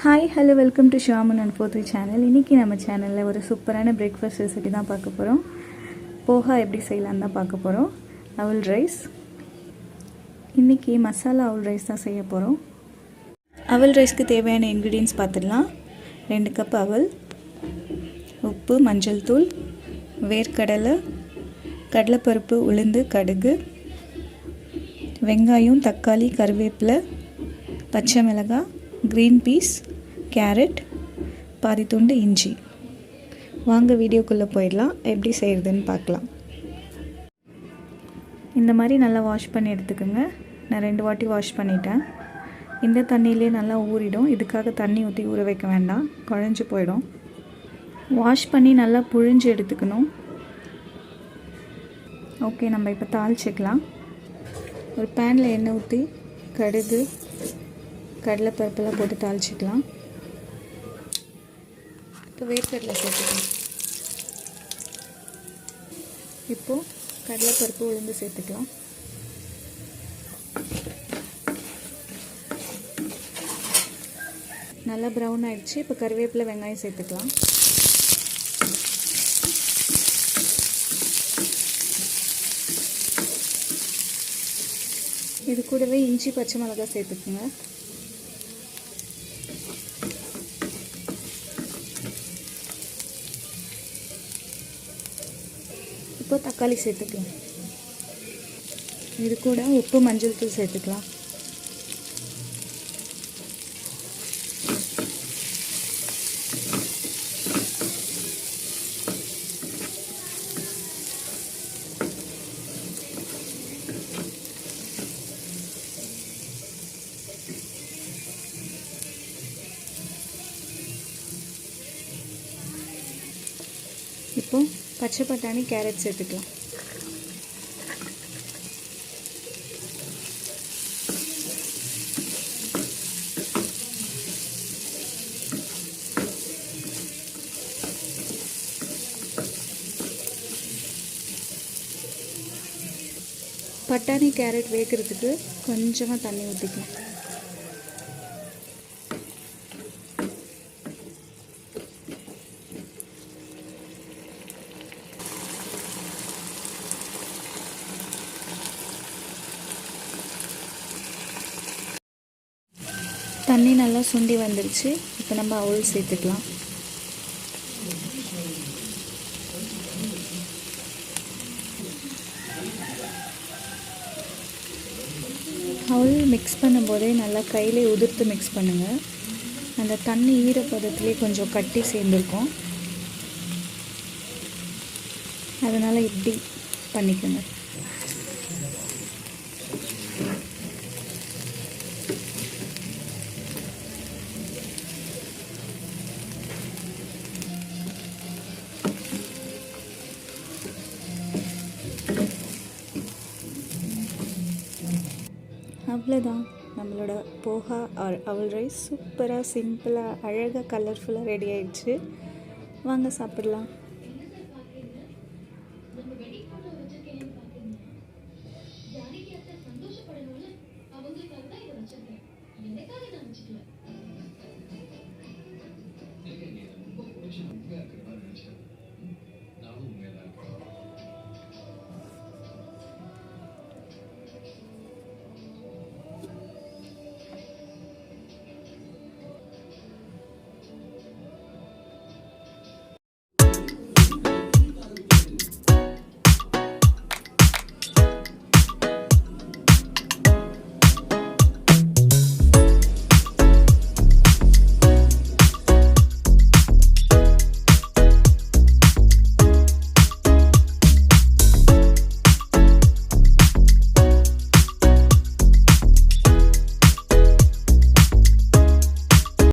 Hi hello welcome to ஷாமன் and ஃபோர்த்ரி channel. இன்றைக்கி நம்ம சேனலில் ஒரு சூப்பரான பிரேக்ஃபாஸ்ட் ரெசிபி தான் பார்க்க போகிறோம். போஹா எப்படி செய்யலான்னு தான் பார்க்க போகிறோம். அவல் ரைஸ். இன்றைக்கி மசாலா அவல் ரைஸ் தான் செய்ய போகிறோம். அவல் ரைஸ்க்கு தேவையான இன்க்ரீடியன்ஸ் பார்த்துடலாம். 2 கப் அவல், உப்பு, மஞ்சள் தூள், வேர்க்கடலை, கடலைப்பருப்பு, உளுந்து, கடுகு, வெங்காயம், தக்காளி, கருவேப்பிலை, பச்சை மிளகாய், க்ரீன் பீஸ், கேரட், பாதி துண்டு இஞ்சி. வாங்க வீடியோக்குள்ளே போயிடலாம். எப்படி செய்கிறதுன்னு பார்க்கலாம். இந்த மாதிரி நல்லா வாஷ் பண்ணி எடுத்துக்கோங்க. நான் 2 வாட்டி வாஷ் பண்ணிட்டேன். இந்த தண்ணியிலே நல்லா ஊறிடும். இதுக்காக தண்ணி ஊற்றி ஊற வைக்க வேண்டாம், குழஞ்சி போயிடும். வாஷ் பண்ணி நல்லா புழிஞ்சு எடுத்துக்கணும். ஓகே, நம்ம இப்போ தாளிச்சிக்கலாம். ஒரு பேனில் எண்ணெய் ஊற்றி கடுகு, கடலைப்பருப்பெல்லாம் போட்டு தாளிச்சிக்கலாம். இப்போ வேர்க்கடலை சேர்த்துக்கலாம். இப்போது கடலைப்பருப்பு, உளுந்து சேர்த்துக்கலாம். நல்லா ப்ரௌன் ஆகிடுச்சு. இப்போ கருவேப்பிலை, வெங்காயம் சேர்த்துக்கலாம். இது கூடவே இஞ்சி, பச்சை மிளகாய் சேர்த்துக்குங்க. இப்போ தக்காளி சேர்த்துக்கலாம். இது கூட உப்பு, மஞ்சள் தூள் சேர்த்துக்கலாம். இப்போ பச்சை பட்டாணி, கேரட் சேர்த்துக்கலாம். பட்டாணி, கேரட் வேகிறதுக்கு கொஞ்சமாக தண்ணி ஊற்றிக்கலாம். தண்ணி நல்லா சுண்டி வந்துருச்சு. இப்போ நம்ம அவல் சேர்த்துக்கலாம். அவல் மிக்ஸ் பண்ணும்போதே நல்லா கையிலே உதிர்த்து மிக்ஸ் பண்ணுங்கள். அந்த தண்ணி ஈரப்பதத்துலேயே கொஞ்சம் கட்டி சேர்ந்துருக்கும். அதனால் இப்படி பண்ணிக்கோங்க. அவ்வளோதான், நம்மளோட போஹா அவல் ரைஸ் சூப்பராக, சிம்பிளாக, அழகாக, கலர்ஃபுல்லாக ரெடி ஆயிடுச்சு. வாங்க சாப்பிடலாம்.